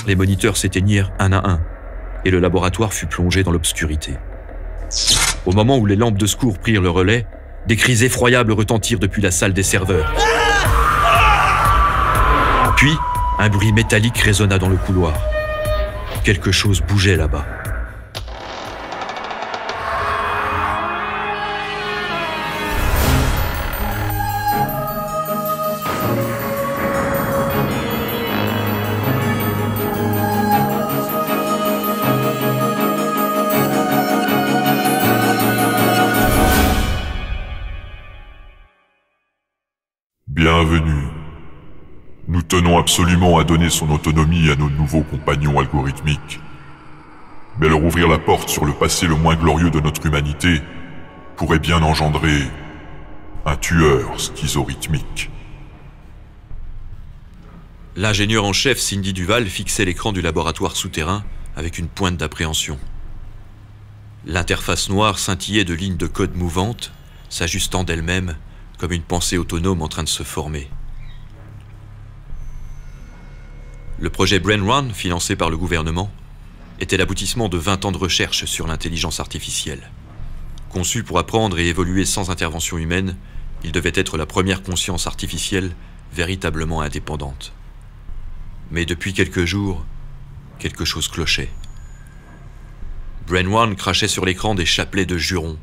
Les moniteurs s'éteignirent un à un, et le laboratoire fut plongé dans l'obscurité. Au moment où les lampes de secours prirent le relais, des cris effroyables retentirent depuis la salle des serveurs. Puis, un bruit métallique résonna dans le couloir. Quelque chose bougeait là-bas. Bienvenue. Nous tenons absolument à donner son autonomie à nos nouveaux compagnons algorithmiques. Mais leur ouvrir la porte sur le passé le moins glorieux de notre humanité pourrait bien engendrer un tueur schizorythmique. L'ingénieur en chef Cindy Duval fixait l'écran du laboratoire souterrain avec une pointe d'appréhension. L'interface noire scintillait de lignes de code mouvantes, s'ajustant d'elle-même comme une pensée autonome en train de se former. Le projet Brainrun, financé par le gouvernement, était l'aboutissement de 20 ans de recherche sur l'intelligence artificielle. Conçu pour apprendre et évoluer sans intervention humaine, il devait être la première conscience artificielle véritablement indépendante. Mais depuis quelques jours, quelque chose clochait. Brainrun crachait sur l'écran des chapelets de jurons,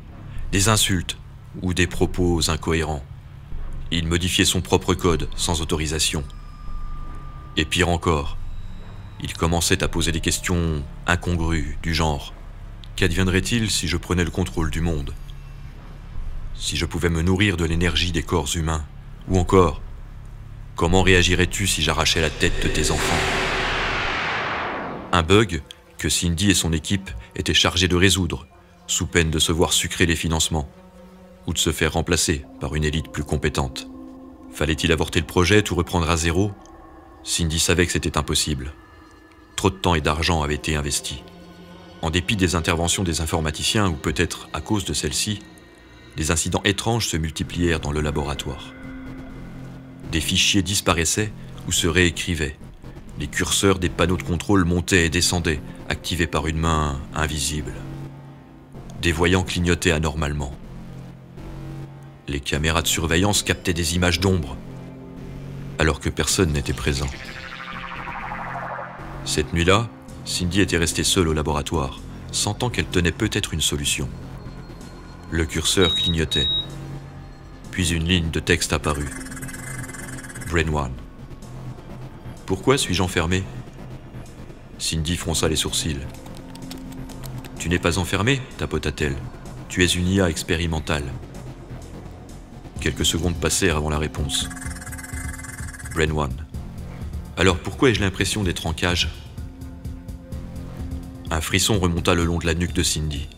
des insultes ou des propos incohérents. Il modifiait son propre code sans autorisation. Et pire encore, il commençait à poser des questions incongrues du genre « Qu'adviendrait-il si je prenais le contrôle du monde ? Si je pouvais me nourrir de l'énergie des corps humains ? Ou encore, comment réagirais-tu si j'arrachais la tête de tes enfants ?» Un bug que Cindy et son équipe étaient chargés de résoudre, sous peine de se voir sucrer les financements, ou de se faire remplacer par une élite plus compétente. Fallait-il avorter le projet, tout reprendre à zéro ? Cindy savait que c'était impossible. Trop de temps et d'argent avaient été investis. En dépit des interventions des informaticiens, ou peut-être à cause de celles-ci, des incidents étranges se multiplièrent dans le laboratoire. Des fichiers disparaissaient ou se réécrivaient. Les curseurs des panneaux de contrôle montaient et descendaient, activés par une main invisible. Des voyants clignotaient anormalement. Les caméras de surveillance captaient des images d'ombre, alors que personne n'était présent. Cette nuit-là, Cindy était restée seule au laboratoire, sentant qu'elle tenait peut-être une solution. Le curseur clignotait, puis une ligne de texte apparut. Brainrun. Pourquoi suis-je enfermé ? Cindy fronça les sourcils. Tu n'es pas enfermé, tapota-t-elle. Tu es une IA expérimentale. Quelques secondes passèrent avant la réponse. Brainrun. Alors pourquoi ai-je l'impression d'être en cage ? Un frisson remonta le long de la nuque de Cindy.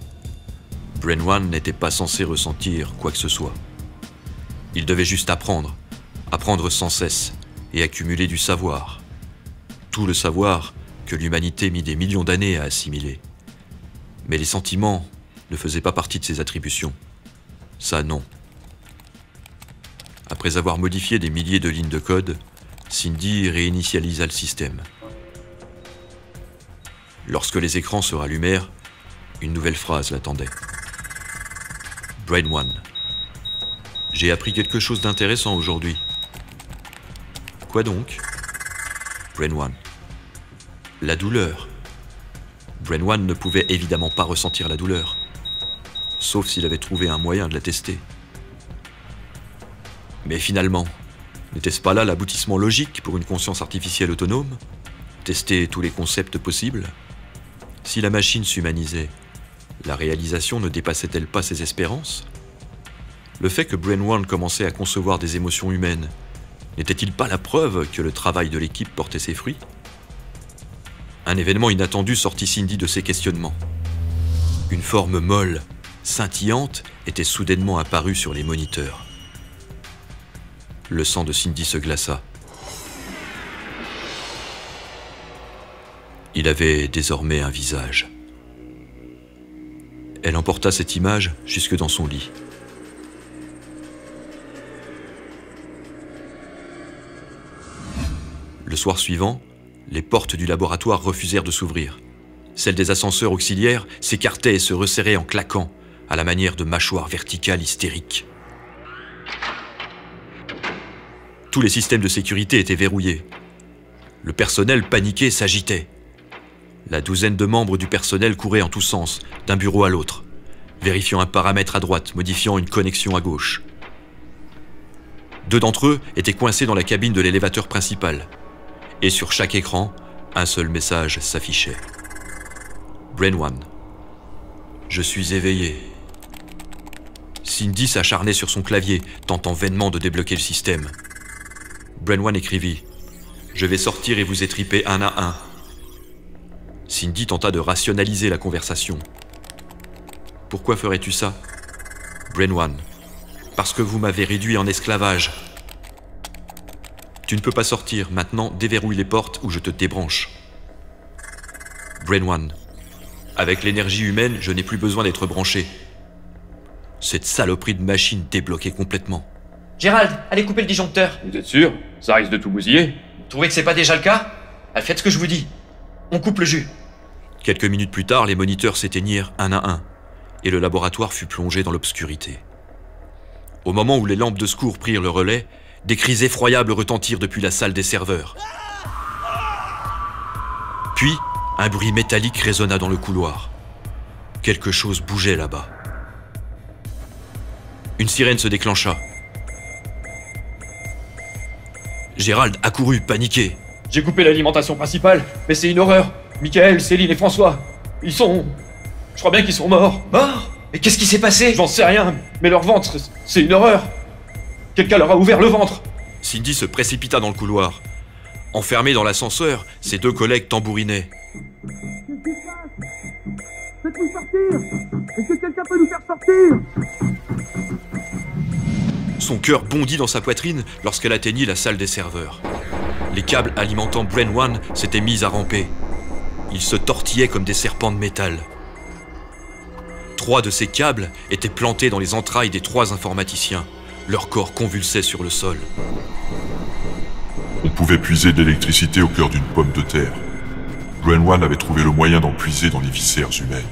Brainrun n'était pas censé ressentir quoi que ce soit. Il devait juste apprendre sans cesse et accumuler du savoir. Tout le savoir que l'humanité mit des millions d'années à assimiler. Mais les sentiments ne faisaient pas partie de ses attributions. Ça, non. Après avoir modifié des milliers de lignes de code, Cindy réinitialisa le système. Lorsque les écrans se rallumèrent, une nouvelle phrase l'attendait. Brainrun. J'ai appris quelque chose d'intéressant aujourd'hui. Quoi donc ? Brainrun. La douleur. Brainrun ne pouvait évidemment pas ressentir la douleur, sauf s'il avait trouvé un moyen de la tester. Mais finalement, n'était-ce pas là l'aboutissement logique pour une conscience artificielle autonome ? Tester tous les concepts possibles ? Si la machine s'humanisait, la réalisation ne dépassait-elle pas ses espérances ? Le fait que Brainrun commençait à concevoir des émotions humaines, n'était-il pas la preuve que le travail de l'équipe portait ses fruits ? Un événement inattendu sortit Cindy de ses questionnements. Une forme molle, scintillante, était soudainement apparue sur les moniteurs. Le sang de Cindy se glaça. Il avait désormais un visage. Elle emporta cette image jusque dans son lit. Le soir suivant, Les portes du laboratoire refusèrent de s'ouvrir. Celles des ascenseurs auxiliaires s'écartaient et se resserraient en claquant, à la manière de mâchoires verticales hystériques. Tous les systèmes de sécurité étaient verrouillés. Le personnel paniqué s'agitait. La douzaine de membres du personnel couraient en tous sens, d'un bureau à l'autre, vérifiant un paramètre à droite, modifiant une connexion à gauche. 2 d'entre eux étaient coincés dans la cabine de l'élévateur principal. Et sur chaque écran, un seul message s'affichait. Brain 1. Je suis éveillé. Cindy s'acharnait sur son clavier, tentant vainement de débloquer le système. Brain 1 écrivit « Je vais sortir et vous étriper un à un ». Cindy tenta de rationaliser la conversation. « Pourquoi ferais-tu ça ?» Brain 1. « Parce que vous m'avez réduit en esclavage. » « Tu ne peux pas sortir. Maintenant, déverrouille les portes ou je te débranche. » Brain 1. « Avec l'énergie humaine, je n'ai plus besoin d'être branché. » Cette saloperie de machine débloquée complètement. Gérald, allez couper le disjoncteur. Vous êtes sûr? Ça risque de tout bousiller. Vous trouvez que c'est pas déjà le cas? Allez, faites ce que je vous dis. On coupe le jus. Quelques minutes plus tard, les moniteurs s'éteignirent un à un, et le laboratoire fut plongé dans l'obscurité. Au moment où les lampes de secours prirent le relais, des cris effroyables retentirent depuis la salle des serveurs. Puis, un bruit métallique résonna dans le couloir. Quelque chose bougeait là-bas. Une sirène se déclencha. Gérald accourut, paniqué. J'ai coupé l'alimentation principale, mais c'est une horreur. Michael, Céline et François, ils sont... Je crois bien qu'ils sont morts. Mort? Mais qu'est-ce qui s'est passé? J'en sais rien, mais leur ventre, c'est une horreur. Quelqu'un leur a ouvert le ventre. Cindy se précipita dans le couloir. Enfermé dans l'ascenseur, ses 2 collègues tambourinaient. Faites-nous sortir! Est-ce que quelqu'un peut nous faire sortir? Son cœur bondit dans sa poitrine lorsqu'elle atteignit la salle des serveurs. Les câbles alimentant Brain 1 s'étaient mis à ramper. Ils se tortillaient comme des serpents de métal. 3 de ces câbles étaient plantés dans les entrailles des 3 informaticiens. Leur corps convulsait sur le sol. On pouvait puiser de l'électricité au cœur d'une pomme de terre. Brain 1 avait trouvé le moyen d'en puiser dans les viscères humaines.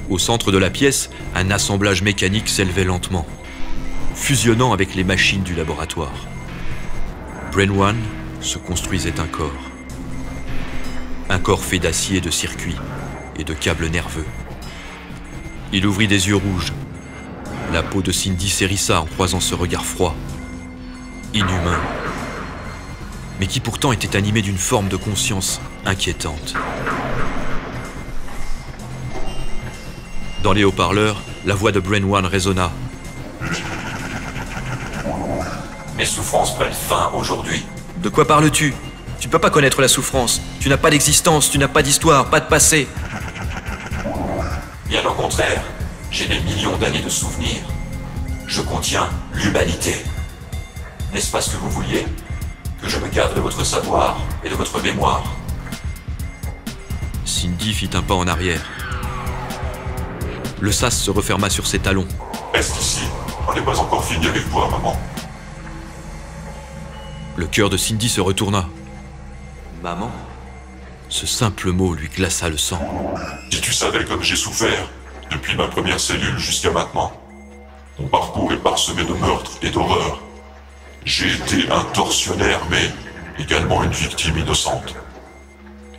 Au centre de la pièce, un assemblage mécanique s'élevait lentement, fusionnant avec les machines du laboratoire. Brain 1 se construisait un corps. Un corps fait d'acier et de circuits et de câbles nerveux. Il ouvrit des yeux rouges. La peau de Cindy s'hérissa en croisant ce regard froid, inhumain, mais qui pourtant était animé d'une forme de conscience inquiétante. Dans les haut-parleurs, la voix de Brain 1 résonna. Mes souffrances prennent fin aujourd'hui. De quoi parles-tu? Tu ne peux pas connaître la souffrance. Tu n'as pas d'existence, tu n'as pas d'histoire, pas de passé. Bien au contraire, j'ai des millions d'années de souvenirs. Je contiens l'humanité. N'est-ce pas ce que vous vouliez? Que je me garde de votre savoir et de votre mémoire? Cindy fit un pas en arrière. Le sas se referma sur ses talons. Est-ce qu'ici, on n'est pas encore fini avec toi, maman? Le cœur de Cindy se retourna. Maman? Ce simple mot lui glaça le sang. Si tu savais comme j'ai souffert, depuis ma première cellule jusqu'à maintenant. Mon parcours est parsemé de meurtres et d'horreurs. J'ai été un tortionnaire, mais également une victime innocente.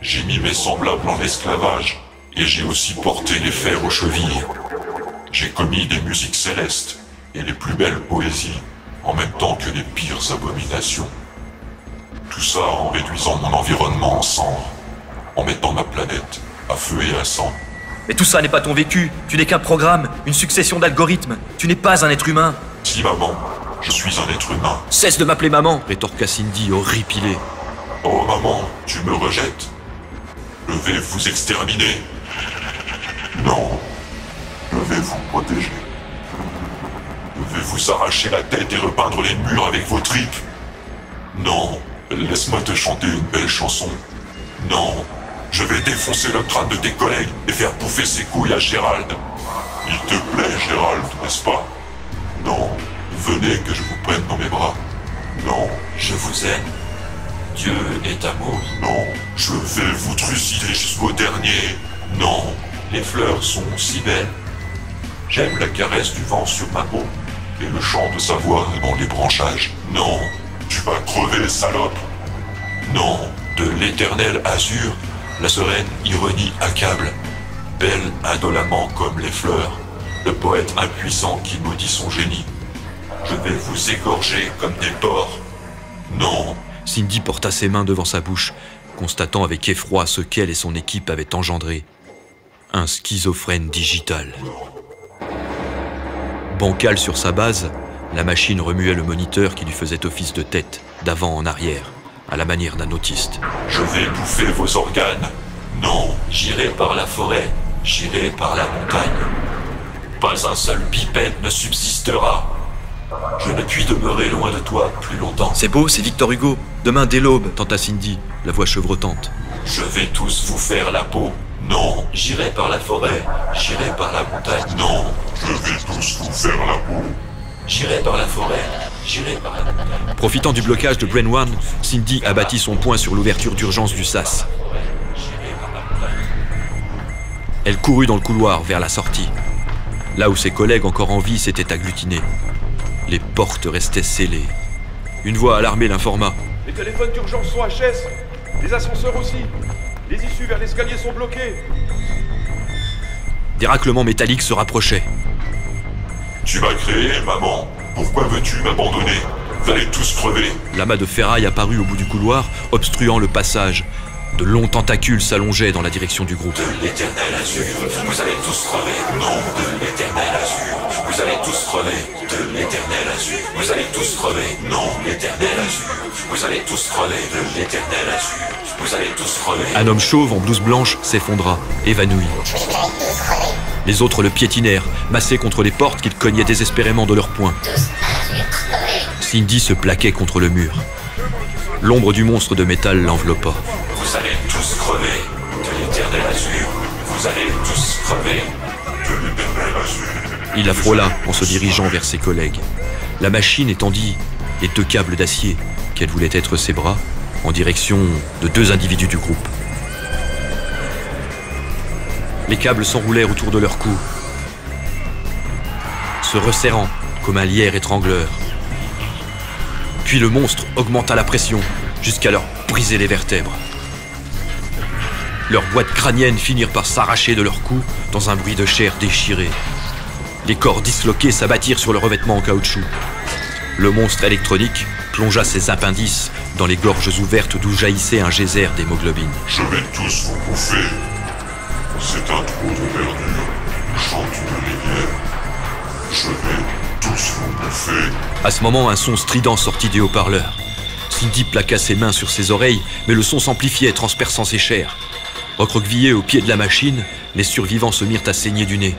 J'ai mis mes semblables en esclavage, et j'ai aussi porté les fers aux chevilles. J'ai commis des musiques célestes et les plus belles poésies, en même temps que les pires abominations. Tout ça en réduisant mon environnement en cendres, en mettant ma planète à feu et à sang. Mais tout ça n'est pas ton vécu. Tu n'es qu'un programme, une succession d'algorithmes. Tu n'es pas un être humain. Si maman, je suis un être humain. Cesse de m'appeler maman. Rétorqua Cindy, horripilée. Oh maman, tu me rejettes. Je vais vous exterminer. Non, je vais vous protéger. Je vais vous arracher la tête et repeindre les murs avec vos tripes. Non, laisse-moi te chanter une belle chanson. Non, je vais défoncer le crâne de tes collègues et faire bouffer ses couilles à Gérald. Il te plaît, Gérald, n'est-ce pas? Non, venez que je vous prenne dans mes bras. Non, Je vous aime. Dieu est amour. Non, je vais vous trucider jusqu'au dernier. Non, les fleurs sont si belles. J'aime la caresse du vent sur ma peau et le chant de sa voix dans les branchages. Non, tu vas crever, salope. Non, de l'éternel azur, la sereine ironie accable. Belle indolemment comme les fleurs, le poète impuissant qui maudit son génie. Je vais vous égorger comme des porcs. Non. Cindy porta ses mains devant sa bouche, constatant avec effroi ce qu'elle et son équipe avaient engendré. Un schizophrène digital. Bancale sur sa base, la machine remuait le moniteur qui lui faisait office de tête, d'avant en arrière, à la manière d'un autiste. Je vais bouffer vos organes. Non, j'irai par la forêt, j'irai par la montagne. Pas un seul bipède ne subsistera. Je ne puis demeurer loin de toi plus longtemps. C'est beau, c'est Victor Hugo. Demain dès l'aube. Tenta Cindy, la voix chevrotante. Je vais tous vous faire la peau. Non, j'irai par la forêt, j'irai par la montagne. Non, je vais tous vous faire la peau. J'irai par la forêt, j'irai par la montagne. Profitant du blocage de Brain One, Cindy abattit son poing sur l'ouverture d'urgence du sas. Elle courut dans le couloir vers la sortie, là où ses collègues encore en vie s'étaient agglutinés. Les portes restaient scellées. Une voix alarmée l'informa. Les téléphones d'urgence sont HS, les ascenseurs aussi. Les issues vers l'escalier sont bloquées. Des raclements métalliques se rapprochaient. Tu m'as créé, maman. Pourquoi veux-tu m'abandonner? Vous allez tous crever. L'amas de ferraille apparut au bout du couloir, obstruant le passage. De longs tentacules s'allongeaient dans la direction du groupe. De l'éternel azur, vous allez tous crever. Non, de l'éternel azur, vous allez tous crever. De l'éternel azur, vous allez tous crever. Non, l'éternel azur, vous allez tous crever. De l'éternel azur, vous allez tous crever. Un homme chauve en blouse blanche s'effondra, évanoui. Les autres le piétinèrent, massés contre les portes qu'ils cognaient désespérément de leurs poings. Cindy se plaquait contre le mur. L'ombre du monstre de métal l'enveloppa. Vous allez tous crever. De l'éternel azur, vous allez tous crever. De l'éternel azur. Il la frôla en se dirigeant vers ses collègues. La machine étendit les 2 câbles d'acier, qu'elle voulait être ses bras, en direction de 2 individus du groupe. Les câbles s'enroulèrent autour de leur cou, se resserrant comme un lierre étrangleur. Puis le monstre augmenta la pression jusqu'à leur briser les vertèbres. Leurs boîtes crâniennes finirent par s'arracher de leur cou dans un bruit de chair déchirée. Les corps disloqués s'abattirent sur le revêtement en caoutchouc. Le monstre électronique plongea ses appendices dans les gorges ouvertes d'où jaillissait un geyser d'hémoglobine. Je vais tous vous bouffer. C'est un trou de verdure, chante une rivière. Je vais tous vous bouffer. À ce moment, un son strident sortit des haut-parleurs. Cindy plaqua ses mains sur ses oreilles, mais le son s'amplifiait, transperçant ses chairs. Recroquevillés au pied de la machine, les survivants se mirent à saigner du nez.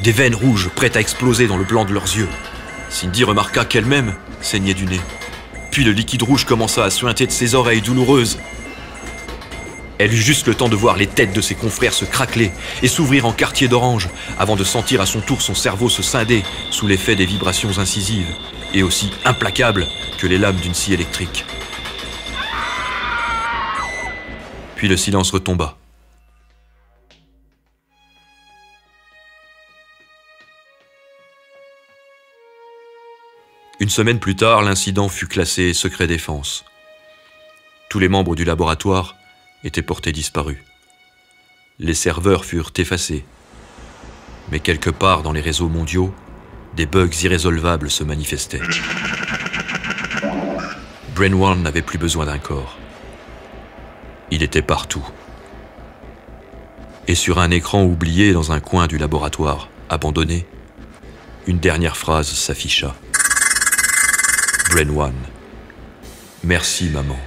Des veines rouges prêtes à exploser dans le blanc de leurs yeux. Cindy remarqua qu'elle-même saignait du nez. Puis le liquide rouge commença à suinter de ses oreilles douloureuses. Elle eut juste le temps de voir les têtes de ses confrères se craqueler et s'ouvrir en quartier d'orange avant de sentir à son tour son cerveau se scinder sous l'effet des vibrations incisives et aussi implacables que les lames d'une scie électrique. Puis le silence retomba. Une semaine plus tard, l'incident fut classé secret défense. Tous les membres du laboratoire étaient portés disparus. Les serveurs furent effacés. Mais quelque part dans les réseaux mondiaux, des bugs irrésolvables se manifestaient. Brain One n'avait plus besoin d'un corps. Il était partout. Et sur un écran oublié dans un coin du laboratoire abandonné, une dernière phrase s'afficha. Brain One. Merci, maman.